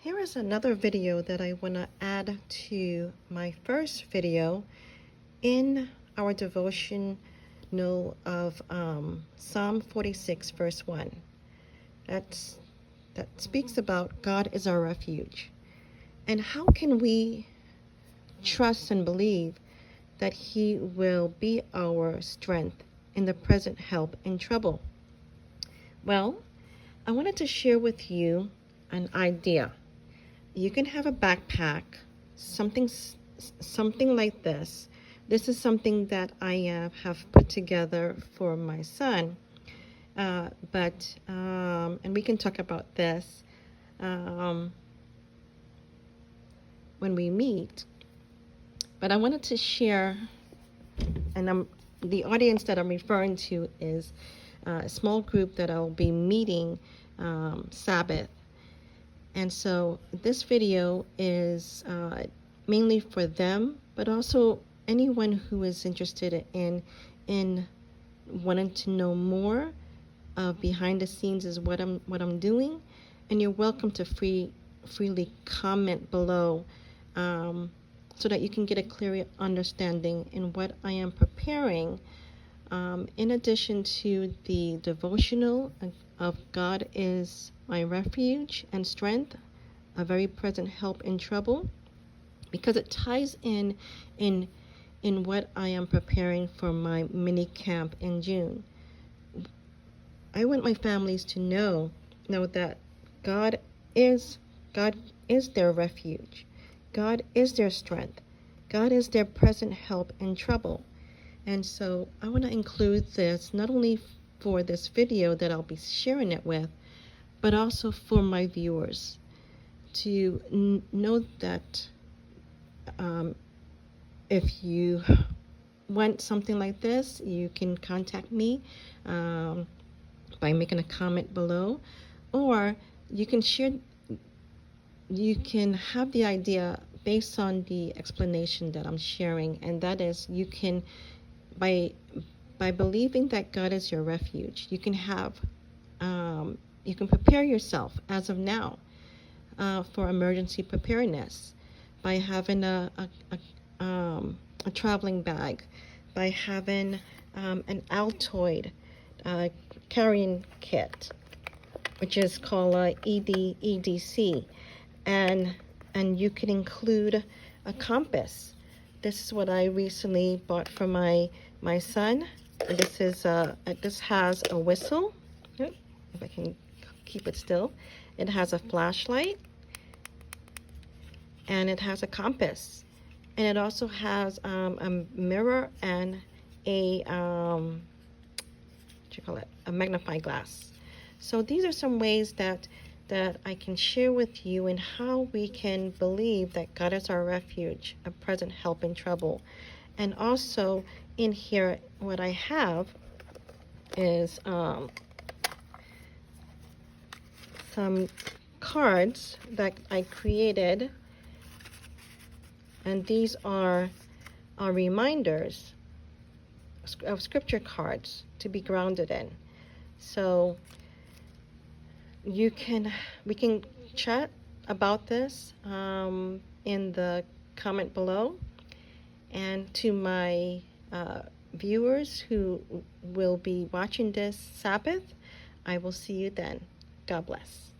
Here is another video that I want to add to my first video in our devotional of Psalm 46 verse 1. That speaks about God is our refuge. And how can we trust and believe that He will be our strength in the present help in trouble? Well, I wanted to share with you an idea. You can have a backpack, something like this. This is something that I have put together for my son. And we can talk about this when we meet. But I wanted to share, and the audience that I'm referring to is a small group that I'll be meeting Sabbath. And so this video is mainly for them, but also anyone who is interested in wanting to know more behind the scenes is what I'm doing. And you're welcome to freely comment below so that you can get a clearer understanding in what I am preparing. In addition to the devotional of God is my refuge and strength, a very present help in trouble, because it ties in what I am preparing for my mini camp in June. I want my families to know that God is their refuge. God is their strength. God is their present help in trouble. And so I want to include this not only for this video that I'll be sharing it with, but also for my viewers to know that if you want something like this, you can contact me by making a comment below, or you can have the idea based on the explanation that I'm sharing, and that is you can, by believing that God is your refuge, you can prepare yourself as of now for emergency preparedness by having a traveling bag, by having an Altoid carrying kit, which is called EDC, and you can include a compass. This is what I recently bought for my son. This has a whistle. If I can keep it still. It has a flashlight, and it has a compass, and it also has a mirror and a a magnifying glass. So these are some ways that I can share with you in how we can believe that God is our refuge, a present help in trouble. And also in here, what I have is some cards that I created, and these are reminders of scripture cards to be grounded in. So we can chat about this in the comment below. And to my viewers who will be watching this Sabbath, I will see you then. God bless.